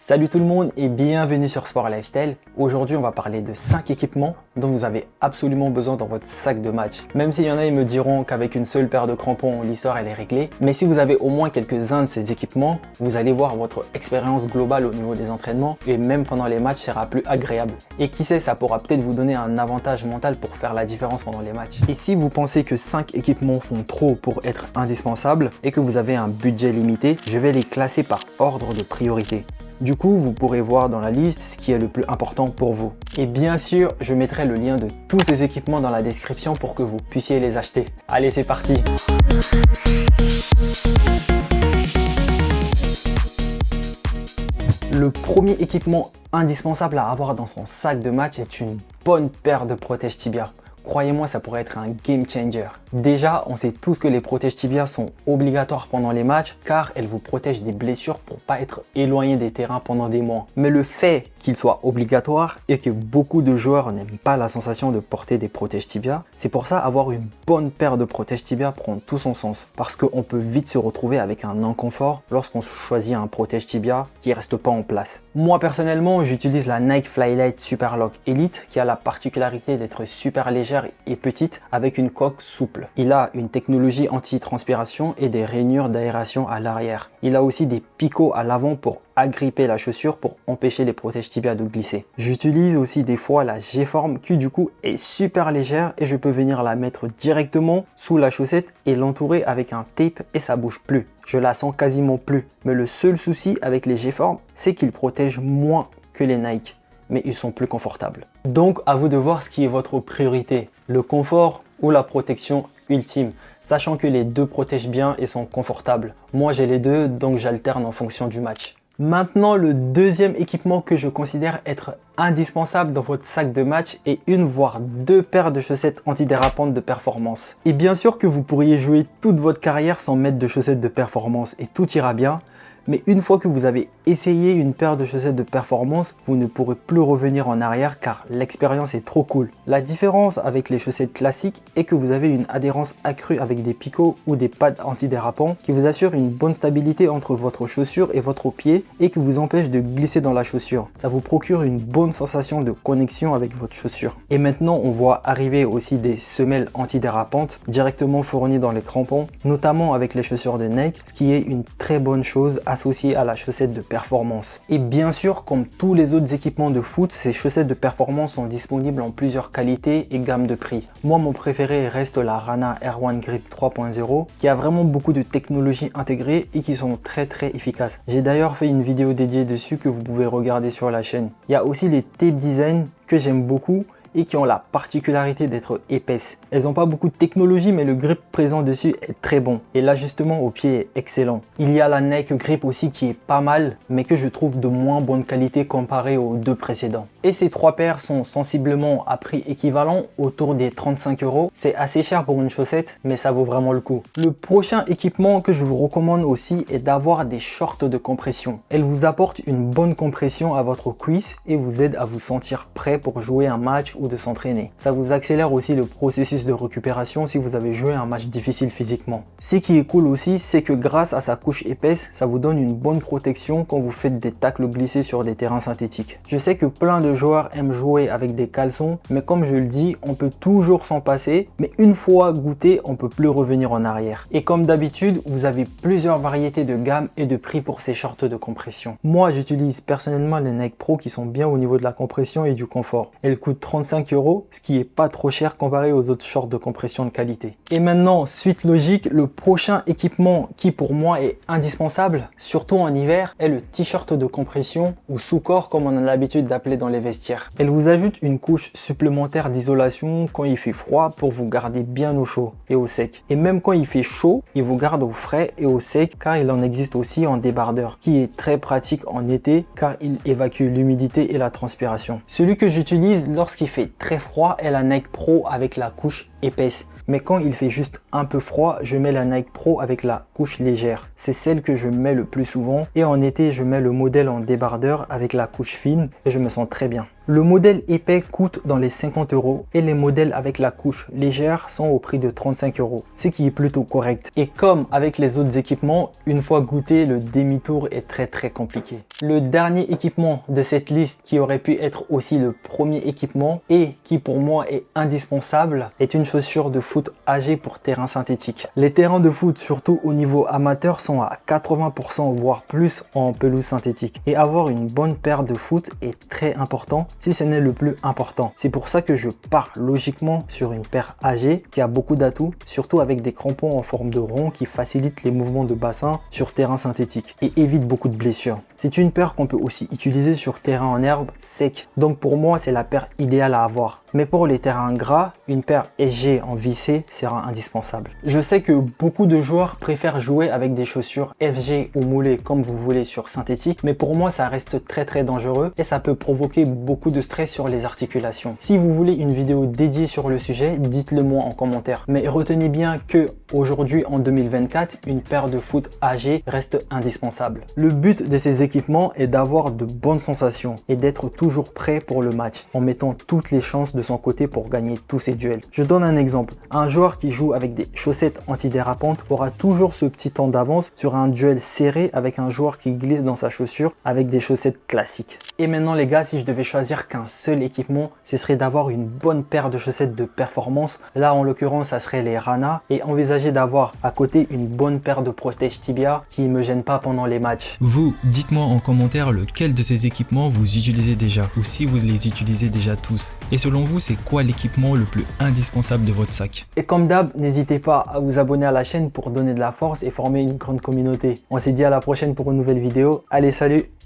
Salut tout le monde et bienvenue sur Sport Lifestyle. Aujourd'hui on va parler de 5 équipements dont vous avez absolument besoin dans votre sac de match. Même s'il y en a, ils me diront qu'avec une seule paire de crampons, l'histoire elle est réglée. Mais si vous avez au moins quelques-uns de ces équipements, vous allez voir votre expérience globale au niveau des entraînements et même pendant les matchs sera plus agréable. Et qui sait, ça pourra peut-être vous donner un avantage mental pour faire la différence pendant les matchs. Et si vous pensez que 5 équipements font trop pour être indispensables et que vous avez un budget limité, je vais les classer par ordre de priorité. Du coup, vous pourrez voir dans la liste ce qui est le plus important pour vous. Et bien sûr, je mettrai le lien de tous ces équipements dans la description pour que vous puissiez les acheter. Allez, c'est parti! Le premier équipement indispensable à avoir dans son sac de match est une bonne paire de protège tibia. Croyez-moi, ça pourrait être un game changer. Déjà, on sait tous que les protèges tibia sont obligatoires pendant les matchs car elles vous protègent des blessures pour pas être éloigné des terrains pendant des mois. Mais le fait qu'ils soient obligatoires et que beaucoup de joueurs n'aiment pas la sensation de porter des protèges tibia, c'est pour ça avoir une bonne paire de protèges tibia prend tout son sens parce qu'on peut vite se retrouver avec un inconfort lorsqu'on choisit un protège tibia qui reste pas en place. Moi personnellement, j'utilise la Nike Flylight Superlock Elite qui a la particularité d'être super légère et petite avec une coque souple. Il a une technologie anti-transpiration et des rainures d'aération à l'arrière. Il a aussi des picots à l'avant pour agripper la chaussure pour empêcher les protèges tibia de glisser. J'utilise aussi des fois la G-Form qui du coup est super légère et je peux venir la mettre directement sous la chaussette et l'entourer avec un tape et ça bouge plus. Je la sens quasiment plus. Mais le seul souci avec les G-Form, c'est qu'ils protègent moins que les Nike, mais ils sont plus confortables. Donc à vous de voir ce qui est votre priorité, le confort ou la protection ultime, sachant que les deux protègent bien et sont confortables. Moi j'ai les deux, donc j'alterne en fonction du match. Maintenant, le deuxième équipement que je considère être indispensable dans votre sac de match est une voire deux paires de chaussettes antidérapantes de performance. Et bien sûr que vous pourriez jouer toute votre carrière sans mettre de chaussettes de performance et tout ira bien. Mais une fois que vous avez essayé une paire de chaussettes de performance, vous ne pourrez plus revenir en arrière car l'expérience est trop cool. La différence avec les chaussettes classiques est que vous avez une adhérence accrue avec des picots ou des pads antidérapants qui vous assurent une bonne stabilité entre votre chaussure et votre pied et qui vous empêche de glisser dans la chaussure. Ça vous procure une bonne sensation de connexion avec votre chaussure. Et maintenant, on voit arriver aussi des semelles antidérapantes directement fournies dans les crampons, notamment avec les chaussures de Nike, ce qui est une très bonne chose associée à la chaussette de performance. Et bien sûr, comme tous les autres équipements de foot, ces chaussettes de performance sont disponibles en plusieurs qualités et gammes de prix. Moi, mon préféré reste la Rana Air One Grip 3.0 qui a vraiment beaucoup de technologies intégrées et qui sont très efficaces. J'ai d'ailleurs fait une vidéo dédiée dessus que vous pouvez regarder sur la chaîne. Il y a aussi les tape design que j'aime beaucoup et qui ont la particularité d'être épaisses. Elles n'ont pas beaucoup de technologie, mais le grip présent dessus est très bon et l'ajustement au pied est excellent. Il y a la Nike Grip aussi qui est pas mal, mais que je trouve de moins bonne qualité comparé aux deux précédents. Et ces trois paires sont sensiblement à prix équivalent, autour des 35 €. C'est assez cher pour une chaussette, mais ça vaut vraiment le coup. Le prochain équipement que je vous recommande aussi est d'avoir des shorts de compression. Elles vous apportent une bonne compression à votre cuisse et vous aident à vous sentir prêt pour jouer un match ou de s'entraîner. Ça vous accélère aussi le processus de récupération si vous avez joué un match difficile physiquement. Ce qui est cool aussi, c'est que grâce à sa couche épaisse, ça vous donne une bonne protection quand vous faites des tacles glissés sur des terrains synthétiques. Je sais que plein de joueurs aiment jouer avec des caleçons, mais comme je le dis, on peut toujours s'en passer, mais une fois goûté, on peut plus revenir en arrière. Et comme d'habitude, vous avez plusieurs variétés de gamme et de prix pour ces shorts de compression. Moi, j'utilise personnellement les Nike Pro qui sont bien au niveau de la compression et du confort. Elles coûtent 35 €, ce qui est pas trop cher comparé aux autres shorts de compression de qualité. Et maintenant, suite logique, le prochain équipement qui pour moi est indispensable, surtout en hiver, est le t-shirt de compression ou sous-corps comme on a l'habitude d'appeler dans les vestiaires. Elle vous ajoute une couche supplémentaire d'isolation quand il fait froid pour vous garder bien au chaud et au sec. Et même quand il fait chaud, il vous garde au frais et au sec car il en existe aussi en débardeur qui est très pratique en été car il évacue l'humidité et la transpiration. Celui que j'utilise lorsqu'il fait très froid est la Nike Pro avec la couche épaisse. Mais quand il fait juste un peu froid, je mets la Nike Pro avec la couche légère. C'est celle que je mets le plus souvent. Et en été, je mets le modèle en débardeur avec la couche fine et je me sens très bien. Le modèle épais coûte dans les 50 € et les modèles avec la couche légère sont au prix de 35 €, ce qui est plutôt correct. Et comme avec les autres équipements, une fois goûté, le demi-tour est très compliqué. Le dernier équipement de cette liste qui aurait pu être aussi le premier équipement et qui pour moi est indispensable est une chaussure de foot AG pour terrain synthétique. Les terrains de foot, surtout au niveau amateur, sont à 80% voire plus en pelouse synthétique. Et avoir une bonne paire de foot est très important, si ce n'est le plus important. C'est pour ça que je pars logiquement sur une paire AG qui a beaucoup d'atouts, surtout avec des crampons en forme de rond qui facilitent les mouvements de bassin sur terrain synthétique et évite beaucoup de blessures. C'est une paire qu'on peut aussi utiliser sur terrain en herbe sec, donc pour moi c'est la paire idéale à avoir. Mais pour les terrains gras, une paire SG en vissé sera indispensable. Je sais que beaucoup de joueurs préfèrent jouer avec des chaussures FG ou moulées comme vous voulez sur synthétique, mais pour moi ça reste très dangereux et ça peut provoquer beaucoup de stress sur les articulations. Si vous voulez une vidéo dédiée sur le sujet, dites-le moi en commentaire. Mais retenez bien que aujourd'hui en 2024, une paire de foot AG reste indispensable. Le but de ces équipements est d'avoir de bonnes sensations et d'être toujours prêt pour le match en mettant toutes les chances de son côté pour gagner tous ses duels. Je donne un exemple. Un joueur qui joue avec des chaussettes antidérapantes aura toujours ce petit temps d'avance sur un duel serré avec un joueur qui glisse dans sa chaussure avec des chaussettes classiques. Et maintenant les gars, si je devais choisir qu'un seul équipement, ce serait d'avoir une bonne paire de chaussettes de performance. Là en l'occurrence ça serait les Rana et envisager d'avoir à côté une bonne paire de protège tibia qui ne me gêne pas pendant les matchs. Vous, dites-moi en commentaire lequel de ces équipements vous utilisez déjà ou si vous les utilisez déjà tous. Et selon vous, c'est quoi l'équipement le plus indispensable de votre sac? Et comme d'hab, n'hésitez pas à vous abonner à la chaîne pour donner de la force et former une grande communauté. On se dit à la prochaine pour une nouvelle vidéo. Allez, salut!